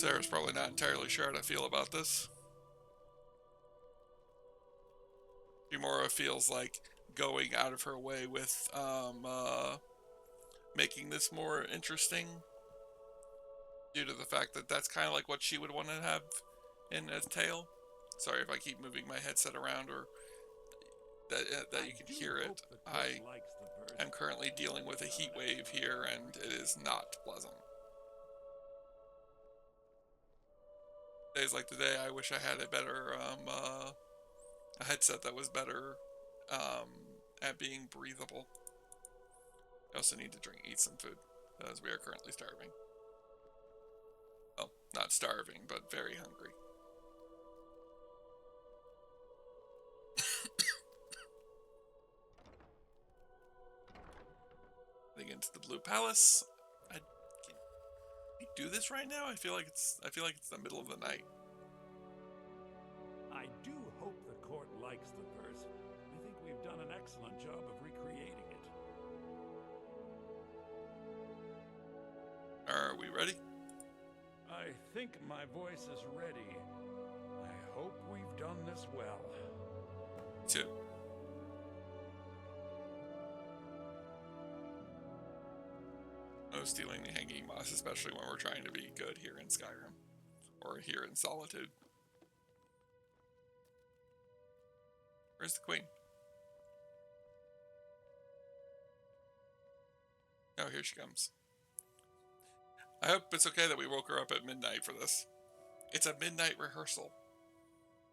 Sarah's probably not entirely sure how to feel about this. Kimura feels like going out of her way with making this more interesting, due to the fact that that's kind of like what she would want to have in a tale. Sorry if I keep moving my headset around or that you can hear it. I am currently dealing with a heat wave here, and it is not pleasant. Days like today, I wish I had a better a headset that was better at being breathable. I also need to eat some food, as we are currently starving. Well, not starving, but very hungry. Heading into the Blue Palace. Can we do this right now? I feel like it's the middle of the night. I do hope the court likes the verse. I think we've done an excellent job of recreating it. Are we ready? I think my voice is ready. I hope we've done this well. Two. No stealing the hanging moss, especially when we're trying to be good here in Skyrim. Or here in Solitude. Where's the queen? Oh, here she comes. I hope it's okay that we woke her up at midnight for this. It's a midnight rehearsal.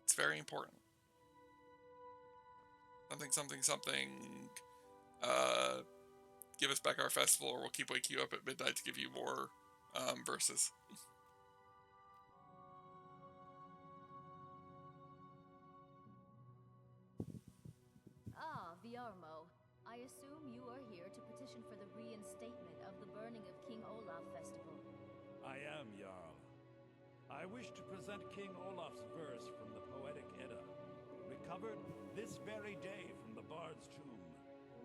It's very important. Something, something, something. Give us back our festival, or we'll keep waking you up at midnight to give you more verses. Ah, Viarmo. I assume you are here to petition for the reinstatement of the burning of King Olaf Festival. I am, Jarl. I wish to present King Olaf's verse from the Poetic Edda, recovered this very day from the Bard's tomb.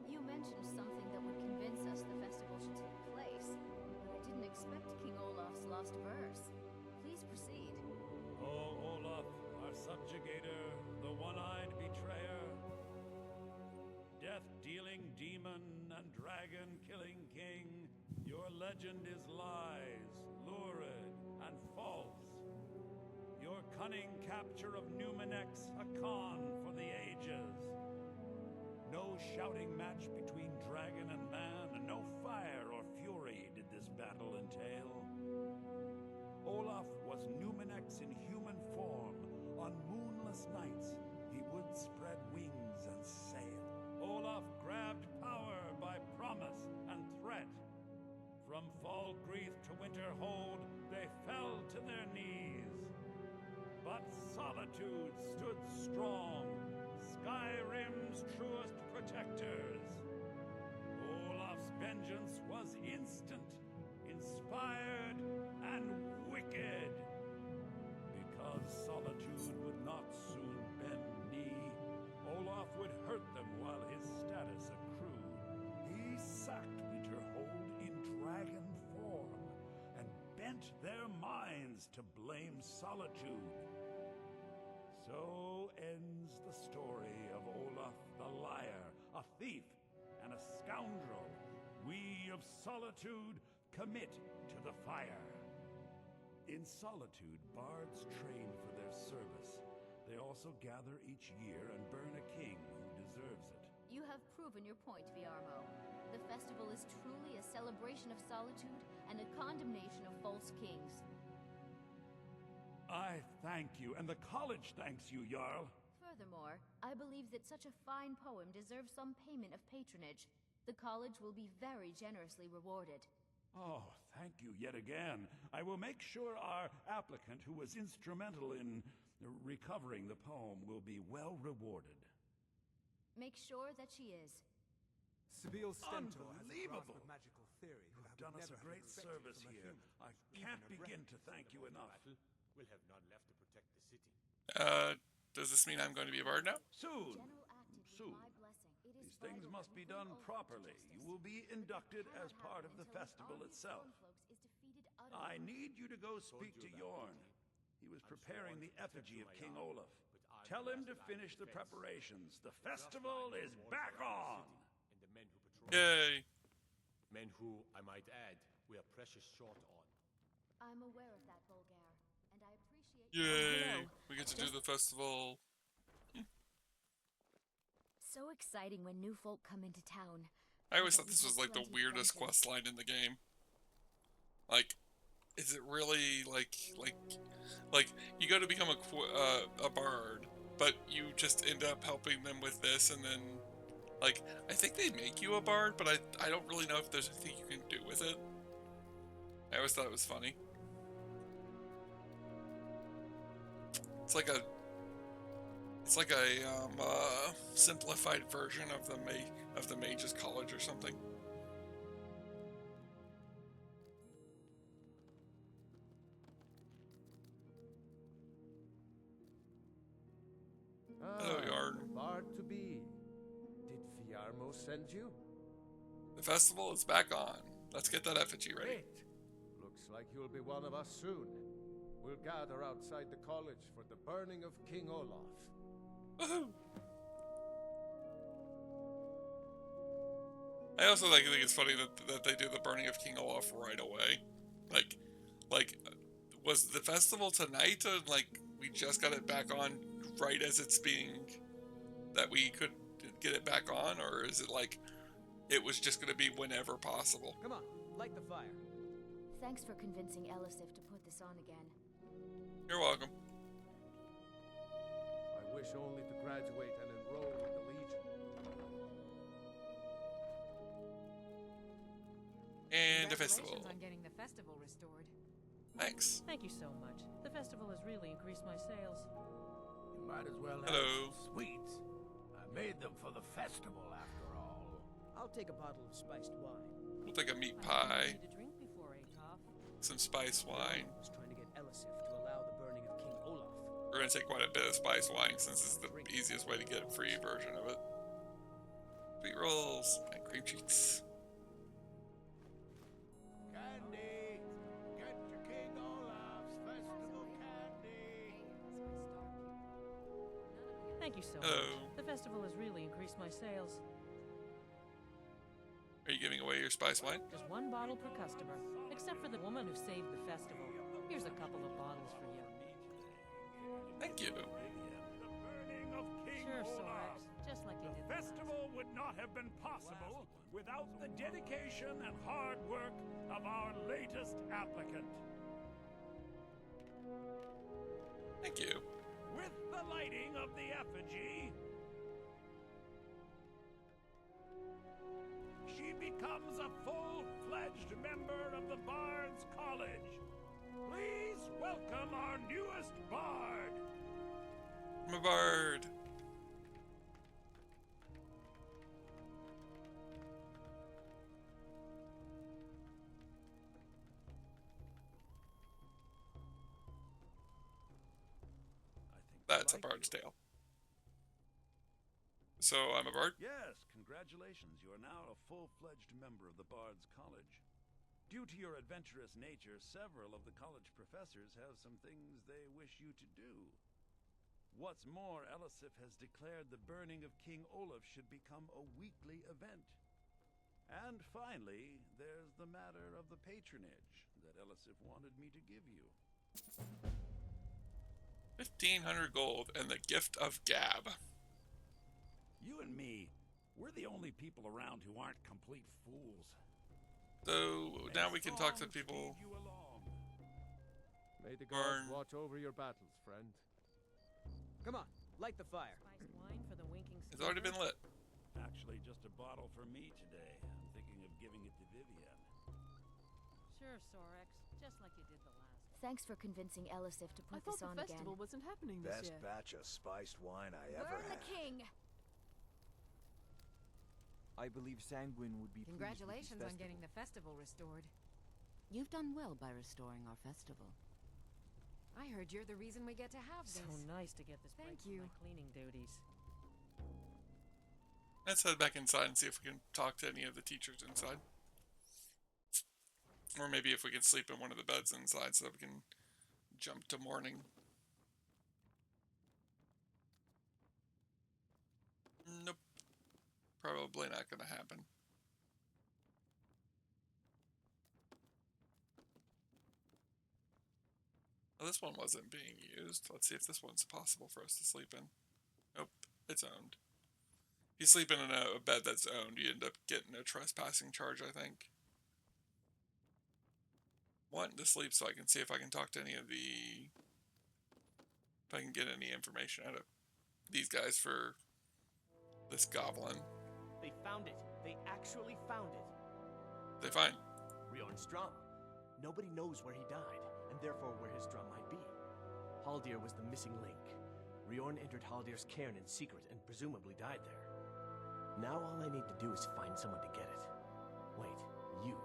You mentioned something that would convince us the festival should take place, but I didn't expect King Olaf's lost verse. Please proceed. O Olaf, our subjugator, the one-eyed betrayer, death-dealing demon and dragon-killing king, your legend is lies, lurid, and false. Your cunning capture of Numenex, a con for the ages. No shouting match between dragon and man, and no fire or fury did this battle entail. Olaf was Numenex in human form. On moonless nights, he would spread wings and sail. Olaf grabbed power by promise and threat. From Falgreath to Winterhold, they fell to their knees. But Solitude stood strong, Skyrim's truest protectors. Olaf's vengeance was instant, inspired, and wicked. Because Solitude would not soon bend knee, Olaf would hurt them while his status accrued. He sacked Winterhold in dragon form, and bent their minds to blame Solitude. So ends the story of Olaf the Liar, a thief and a scoundrel. We of Solitude commit to the fire. In Solitude, bards train for their service. They also gather each year and burn a king who deserves it. You have proven your point, Viarmo. The festival is truly a celebration of solitude and a condemnation of false kings. I thank you, and the college thanks you, Jarl. Furthermore, I believe that such a fine poem deserves some payment of patronage. The college will be very generously rewarded. Oh, thank you yet again. I will make sure our applicant, who was instrumental in recovering the poem, will be well rewarded. Make sure that she is. Sibyl Stentor has a Unbelievable! grasp of magical theory. You have done us a great service here. I can't begin to thank you enough. Will have none left to protect the city. Does this mean I'm going to be a bard now? Soon! General acted with Soon. my blessing. It is These things vital must that be we done all have properly. justice. You will be inducted as Cannot part happen of the until festival army of itself. Stormcloaks is defeated I need you to go speak to Yorn. He was preparing the effigy of King Olaf. Tell him to finish the preparations. The festival is back on! Yay! Men who, I might add, we are precious short on. I'm aware of that, Bulgar, and I appreciate Yay! Hello. We get to do the festival. So exciting when new folk come into town. I always thought this was like the weirdest quest line in the game. Like, is it really like you go to become a bard, but you just end up helping them with this, and then like I think they make you a bard, but I don't really know if there's anything you can do with it. I always thought it was funny. It's like a simplified version of the Mage's College or something. Hello, Yarn. Bard to be. Did Fiarmo send you? The festival is back on. Let's get that effigy ready. Great. Looks like you'll be one of us soon. We'll gather outside the college for the burning of King Olaf. Woohoo! I also think it's funny that they do the burning of King Olaf right away. Like, was the festival tonight, or like we just got it back on right as it's being that we could get it back on, or is it like it was just going to be whenever possible? Come on, light the fire. Thanks for convincing Elisif to put this on again. You're welcome. I wish only to graduate and enroll with the Legion. And the festival. Congratulations on getting the festival restored. Thanks. Thank you so much. The festival has really increased my sales. You might as well Hello. have some sweets. I made them for the festival, after all. I'll take a bottle of spiced wine. We'll take a meat I pie, need to drink before Akoff. some spice wine. I was trying to get Elisif to allow the burning of King Olaf. We're going to take quite a bit of spice wine since it's the easiest way to get a free version of it. Sweet rolls and cream cheese. Candy! Get to King Olaf's festival candy! Thank you so Hello. much. The festival has really increased my sales. Are you giving away your spice wine? Just one bottle per customer, except for the woman who saved the festival. Here's a couple of bottles for you. Thank you. The burning of King Sure, Olaf. Sorax, just like you The did festival would not have been possible without the dedication and hard work of our latest applicant. Thank you. With the lighting of the effigy, she becomes a full-fledged member of the Bard's College. Please welcome our newest bard. I'm a bard. That's a bard's tale. So I'm a bard? Yes, congratulations. You are now a full-fledged member of the Bard's College. Due to your adventurous nature, several of the college professors have some things they wish you to do. What's more, Elisif has declared the burning of King Olaf should become a weekly event. And finally, there's the matter of the patronage that Elisif wanted me to give you. 1,500 gold and the gift of gab. You and me, we're the only people around who aren't complete fools. So now we can talk to people. Speed you along. May the gods Burn. watch over your battles, friend. Come on, light the fire. Spiced wine for the winking It's already been lit. Actually, just a bottle for me today. I'm thinking of giving it to Vivian. Sure, Sorax, just like you did the last. Thanks for convincing Elisif to I put thought this on the festival again. wasn't happening this Best year. batch of spiced wine I ever Burn had. the king! I believe Sanguine would be Congratulations pleased with on this getting festival. the festival restored. You've done well by restoring our festival. I heard you're the reason we get to have this. So nice to get this break Thank from you. my cleaning duties. Let's head back inside and see if we can talk to any of the teachers inside. Or maybe if we can sleep in one of the beds inside so that we can jump to morning. Nope. Probably not going to happen. Well, this one wasn't being used. Let's see if this one's possible for us to sleep in. Nope, it's owned. If you sleep in a bed that's owned, you end up getting a trespassing charge, I think. Wanting to sleep so I can see if I can talk to any of the... If I can get any information out of these guys for this goblin. They found it. They actually found it. They find Riorn's drum. Nobody knows where he died, and therefore where his drum might be. Haldir was the missing link. Riorn entered Haldir's cairn in secret and presumably died there. Now all I need to do is find someone to get it. Wait, you.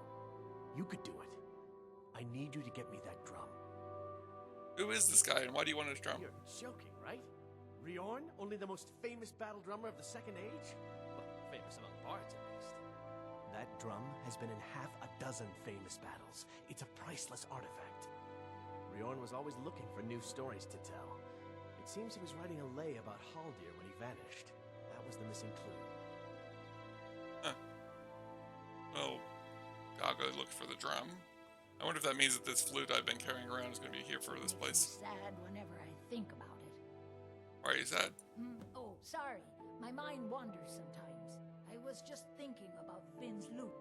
You could do it. I need you to get me that drum. Who is this guy and why do you want his drum? You're joking, right? Riorn, only the most famous battle drummer of the Second Age? Well, famous among bards, at least. That drum has been in half a dozen famous battles. It's a priceless artifact. Riorn was always looking for new stories to tell. It seems he was writing a lay about Haldir when he vanished. That was the missing clue. Huh. Well, I'll go look for the drum. I wonder if that means that this flute I've been carrying around is going to be here for this place. Sad whenever I think about it. Why are you sad? Oh, sorry. My mind wanders sometimes. I was just thinking about Finn's loot.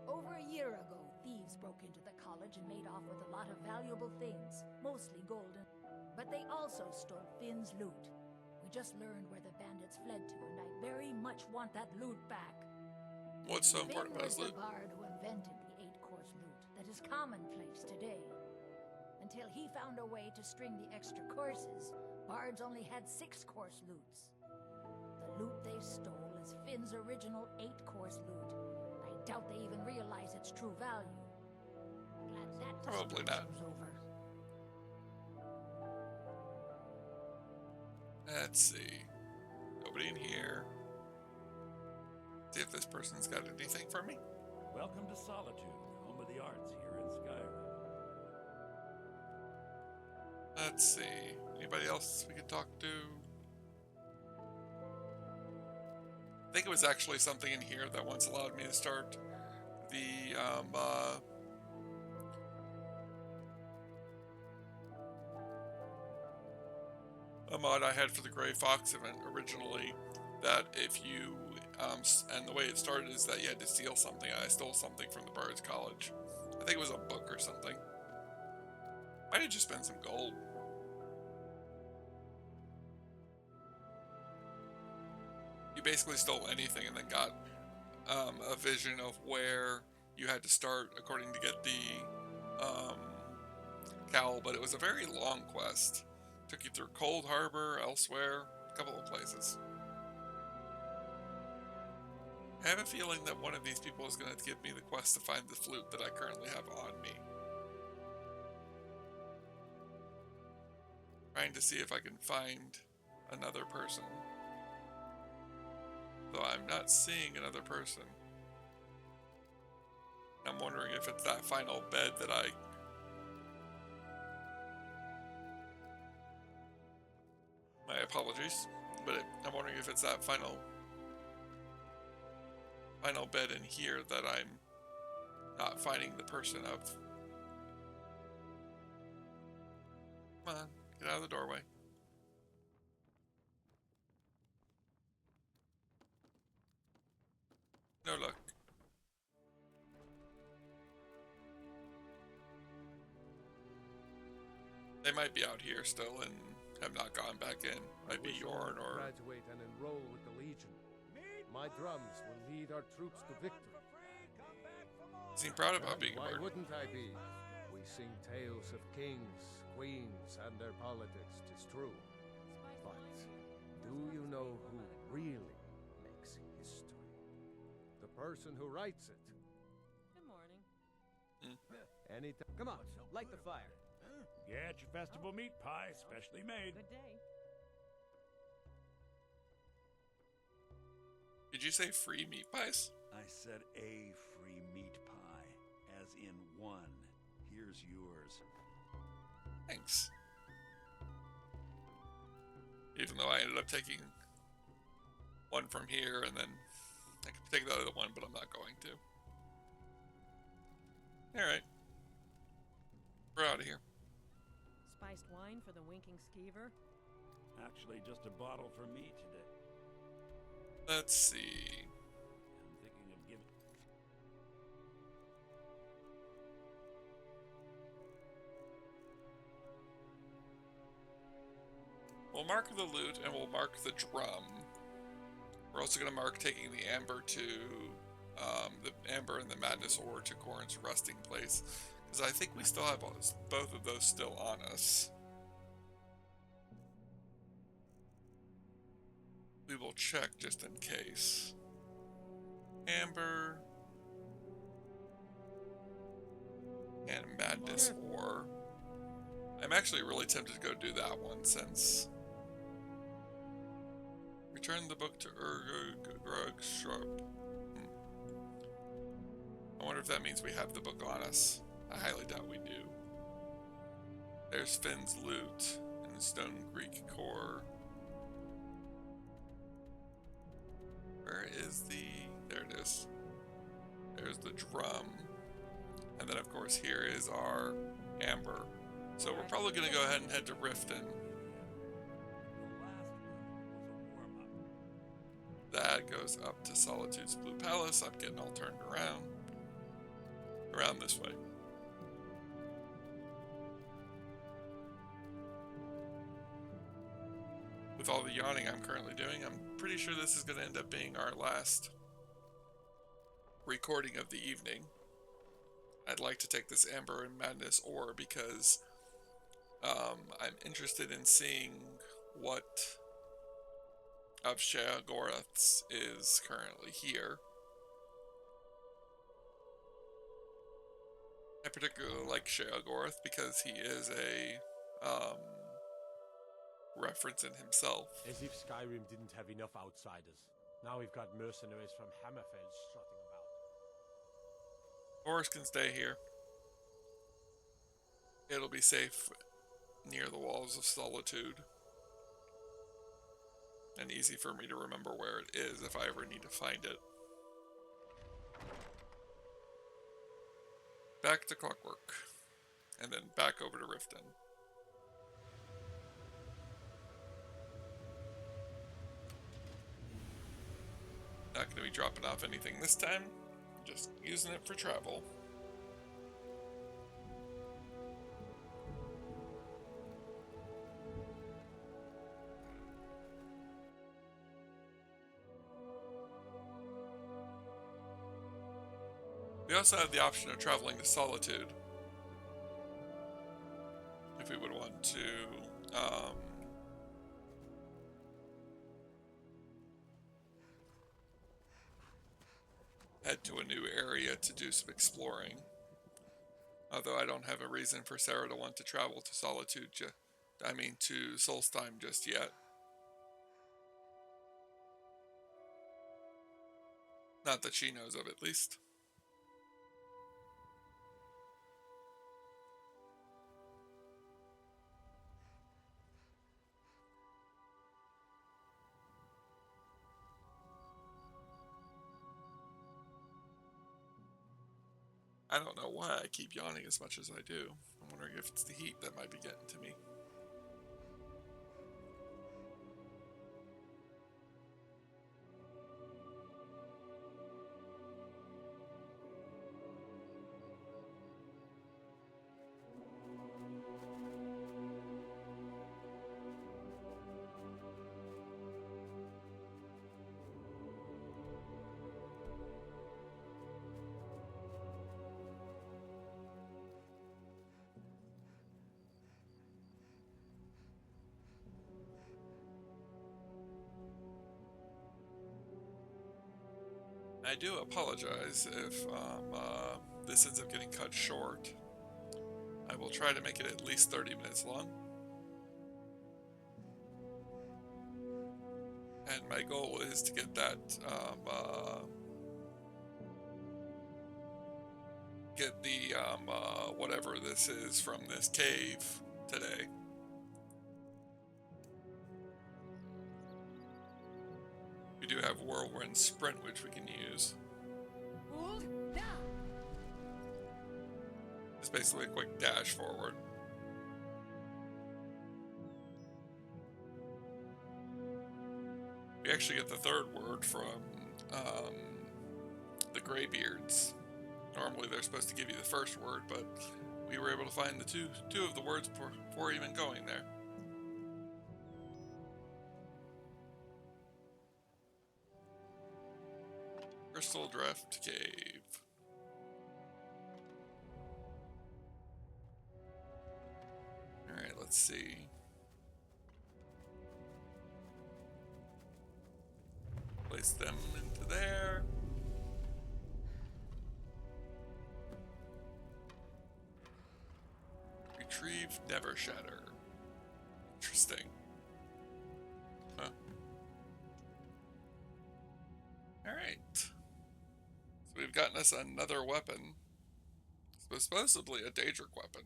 Over a year ago, thieves broke into the college and made off with a lot of valuable things, mostly golden. But they also stole Finn's loot. We just learned where the bandits fled to, and I very much want that loot back. What's so important about his loot? Finn was the bard who invented the 8-course loot that is commonplace today. Until he found a way to string the extra courses, bards only had 6-course loots. The loot they stole is Finn's original 8-course loot. I doubt they even realize its true value. Glad that Probably not. over. Let's see. Nobody in here. See if this person's got anything for me. Welcome to Solitude, home of the arts here in Skyrim. Let's see. Anybody else we can talk to? I think it was actually something in here that once allowed me to start the a mod I had for the Gray Fox event originally, that if you and the way it started is that you had to steal something. I stole something from the Bards College. I think it was a book or something. Might have just been some gold. You basically stole anything and then got a vision of where you had to start according to get the cowl, but it was a very long quest. Took you through Cold Harbor, elsewhere, a couple of places. I have a feeling that one of these people is going to give me the quest to find the flute that I currently have on me. Trying to see if I can find another person. Though I'm not seeing another person. I'm wondering if it's that final bed that my apologies, but I'm wondering if it's that final bed in here that I'm not finding the person of. Come on, get out of the doorway. No luck. They might be out here still and have not gone back in. Might be Yorn or... Graduate and enroll with the Legion. My drums will lead our troops to victory. Seem proud about being a Why bard. wouldn't I be? We sing tales of kings, queens, and their politics, 'tis true. But do you know who really makes history? The person who writes it. Good morning. Anytime. Come on, light the fire. Get your festival meat pie, specially made. Good day. Did you say free meat pies? I said a free meat pie, as as in one. Here's yours. Thanks. Even though I ended up taking one from here, and then I could take the other one, but I'm not going to. Alright. We're out of here. Spiced wine for the winking skeever? Actually, just a bottle for me today. Let's see. I'm thinking of giving... We'll mark the loot, and we'll mark the drum. We're also going to mark taking the amber to... the amber and the madness ore to Corrin's resting place. Because I think we still have both of those still on us. We will check just in case. Amber. And madness ore. I'm actually really tempted to go do that one since... Return the book to Urgrug Sharp. I wonder if that means we have the book on us. I highly doubt we do. There's Finn's loot and the Stone Greek core. Where is the... There it is. There's the drum. And then of course here is our amber. So we're probably going to go ahead and head to Riften. That goes up to Solitude's Blue Palace. I'm getting all turned around. Around this way. With all the yawning I'm currently doing, I'm pretty sure this is going to end up being our last recording of the evening. I'd like to take this Amber and Madness ore because I'm interested in seeing what of Sheogorath's is currently here. I particularly like Sheogorath because he is a reference in himself. As if Skyrim didn't have enough outsiders. Now we've got mercenaries from Hammerfell strutting about. Horus can stay here. It'll be safe near the walls of Solitude. And easy for me to remember where it is if I ever need to find it. Back to Clockwork. And then back over to Riften. Not going to be dropping off anything this time. Just using it for travel. We also have the option of traveling to Solitude. If we would want to head to a new area to do some exploring. Although I don't have a reason for Sarah to want to travel to Solitude, to Solstheim just yet. Not that she knows of, at least. I don't know why I keep yawning as much as I do. I'm wondering if it's the heat that might be getting to me. I do apologize if this ends up getting cut short. I will try to make it at least 30 minutes long. And my goal is to get that get the whatever this is from this cave today. We do have Whirlwind Sprint, which we can use. It's basically a quick dash forward. We actually get the third word from the Greybeards. Normally they're supposed to give you the first word, but we were able to find the two of the words before even going there. Crystal Drift Cave. Alright, let's see. Place them into there. Retrieve Never Shatter. Interesting. Huh. Alright. So we've gotten us another weapon. Supposedly a Daedric weapon,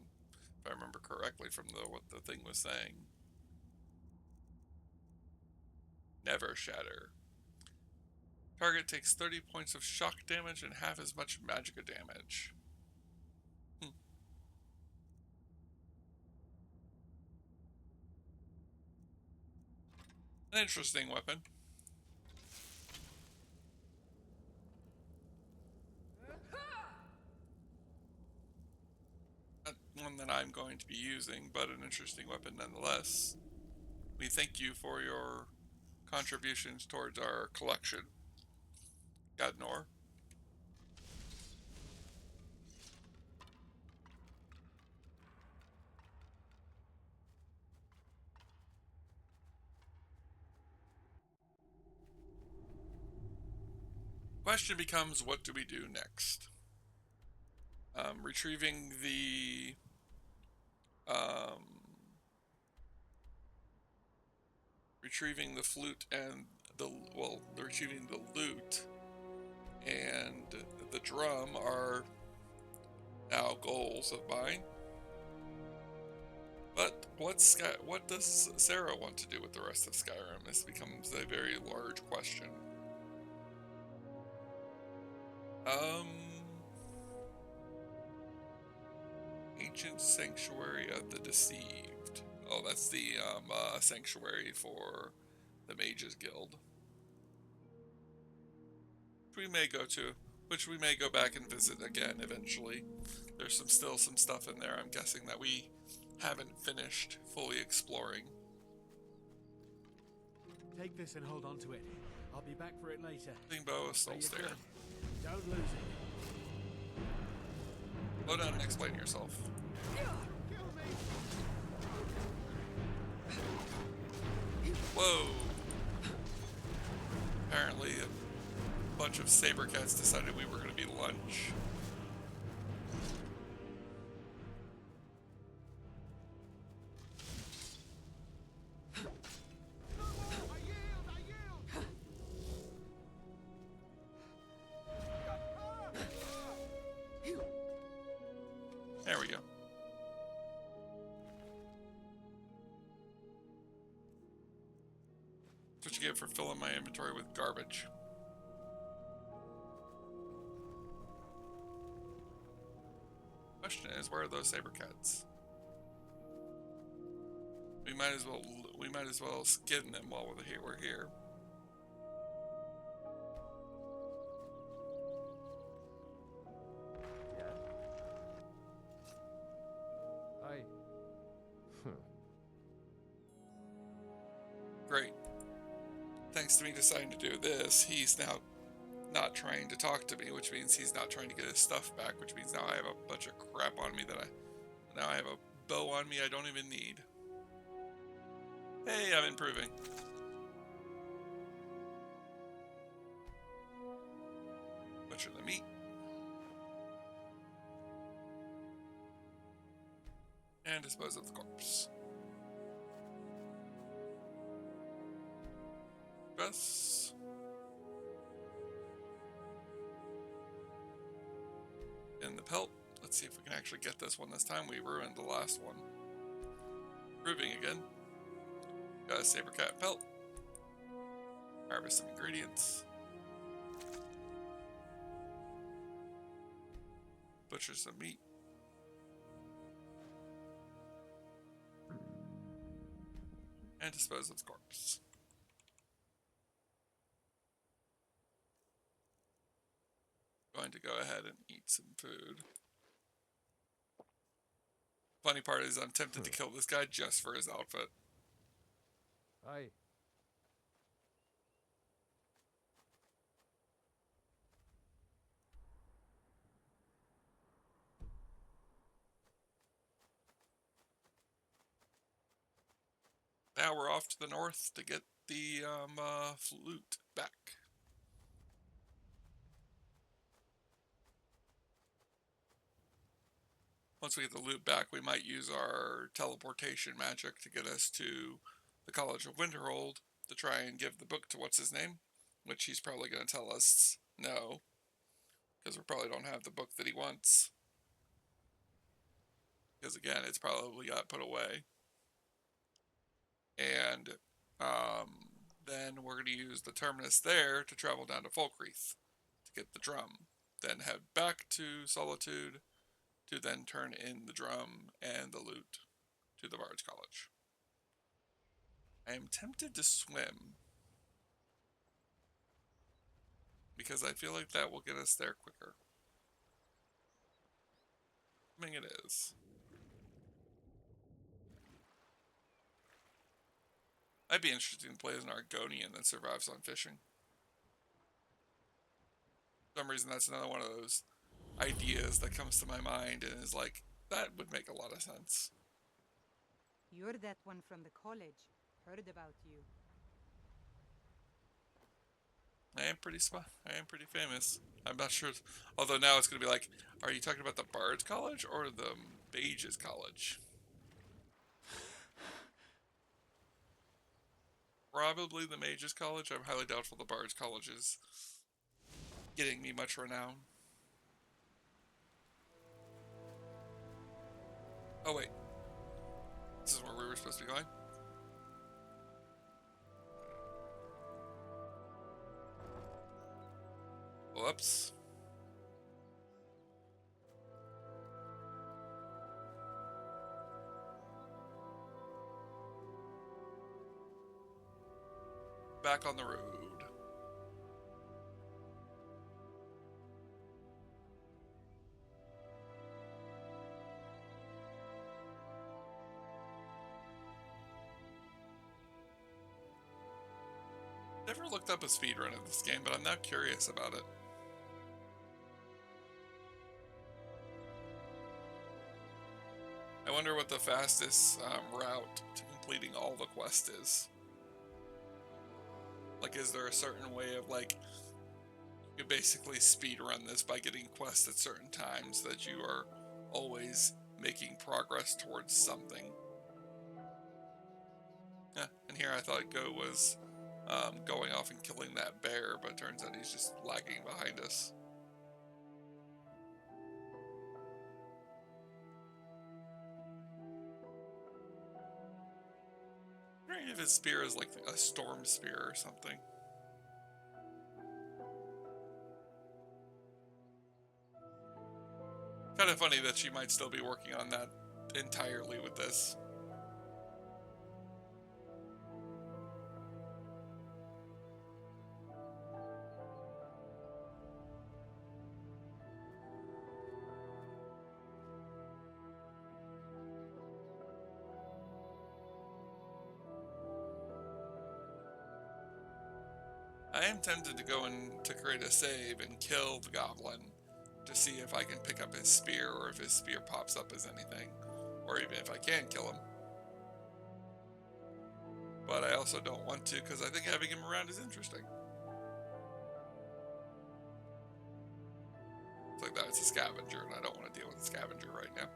if I remember correctly from what the thing was saying. Never Shatter. Target takes 30 points of shock damage and half as much magicka damage. An interesting weapon. Not one that I'm going to be using, but an interesting weapon nonetheless. We thank you for your contributions towards our collection. Gadnor. Question becomes, what do we do next? Retrieving the flute and retrieving the lute and the drum are now goals of mine. But what does Sarah want to do with the rest of Skyrim? This becomes a very large question. Ancient Sanctuary of the Deceived. Oh, that's the sanctuary for the Mages Guild. Which we may go back and visit again eventually. There's still some stuff in there, I'm guessing, that we haven't finished fully exploring. Take this and hold on to it. I'll be back for it later. Bow of Soulstare. Don't lose it. Slow down and explain yourself. Whoa! Apparently a bunch of saber cats decided we were going to be lunch. There we go. That's what you get for filling my inventory with garbage. Question is, where are those saber cats? We might as well skin them while we're here. Great. Thanks to me deciding to do this, he's now not trying to talk to me, which means he's not trying to get his stuff back, which means now I have a bunch of crap on me now I have a bow on me I don't even need. Hey, I'm improving. Butcher the meat. And dispose of the corpse. Dress. And the pelt. let's see if we can actually get this one this time. We ruined the last one. Proving again. Got a saber cat pelt. Harvest some ingredients. Butcher some meat. And dispose of the corpse. Going to go ahead and eat some food. Funny part is I'm tempted to kill this guy just for his outfit. Aye. Now we're off to the north to get the flute back. Once we get the loot back, we might use our teleportation magic to get us to the College of Winterhold to try and give the book to what's-his-name, which he's probably going to tell us no, because we probably don't have the book that he wants. Because again, it's probably got put away. And then we're going to use the terminus there to travel down to Folkreath to get the drum. Then head back to Solitude to then turn in the drum and the loot to the Bard's College. I am tempted to swim because I feel like that will get us there quicker. I mean, it is. I'd be interested to play as an Argonian that survives on fishing. For some reason, that's another one of those ideas that comes to my mind and is like, that would make a lot of sense. You're that one from the college. Heard about you. I am pretty famous. I'm not sure. Although now it's going to be like, are you talking about the Bard's College or the Mage's College? Probably the Mage's College. I'm highly doubtful the Bard's College is getting me much renown. Oh wait. This is where we were supposed to be going? Whoops. Back on the road. Never looked up a speedrun of this game, but I'm now curious about it. I wonder what the fastest route to completing all the quests is. Like, is there a certain way of, like, you basically speedrun this by getting quests at certain times that you are always making progress towards something? Yeah, and here I thought Go was going off and killing that bear, but it turns out he's just lagging behind us. I'm wondering if his spear is like a storm spear or something. Kind of funny that she might still be working on that entirely with this. I am tempted to go in to create a save and kill the goblin to see if I can pick up his spear or if his spear pops up as anything, or even if I can kill him. But I also don't want to because I think having him around is interesting. It's like that, it's a scavenger and I don't want to deal with a scavenger right now.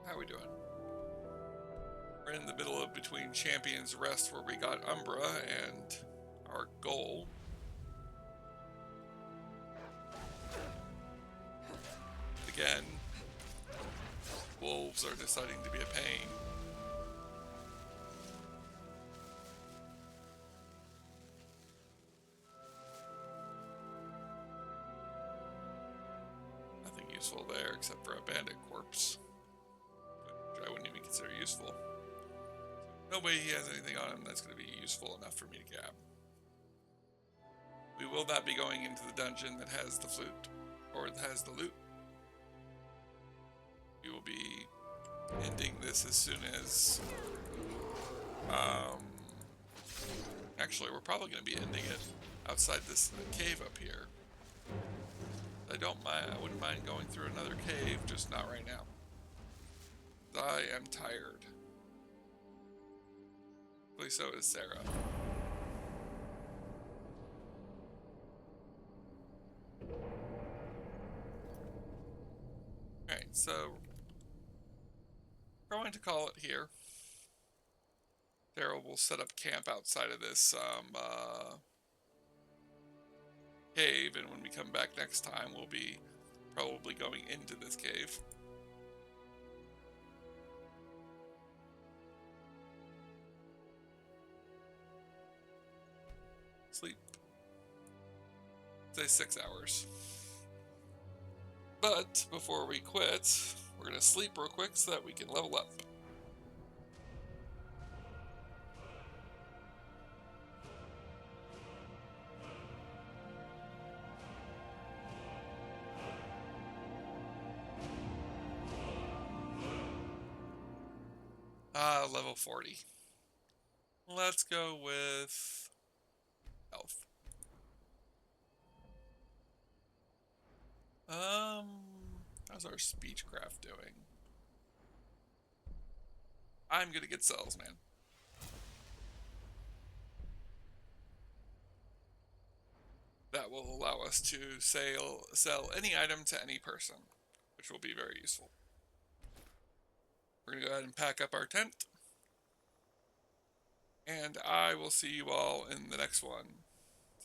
How are we doing? We're in the middle of between Champion's Rest, where we got Umbra, and our goal. wolves are deciding to be a pain. Nothing useful there except for a bandit corpse, which I wouldn't even consider useful. No way he has anything on him that's going to be useful enough for me to grab. We will not be going into the dungeon that has the flute, or that has the loot. We will be ending this as soon as... Actually, we're probably going to be ending it outside this cave up here. I wouldn't mind going through another cave, just not right now. I am tired. At so is Sarah. Alright, so we're going to call it here. Sarah will set up camp outside of this cave, and when we come back next time, we'll be probably going into this cave. Sleep. Say 6 hours. But before we quit, we're going to sleep real quick so that we can level up. Level 40. Let's go with health. How's our speechcraft doing? I'm gonna get salesman. That will allow us to sell any item to any person, which will be very useful. We're gonna go ahead and pack up our tent. And I will see you all in the next one.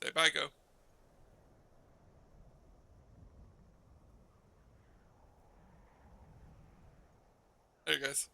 Say bye, go. There you guys.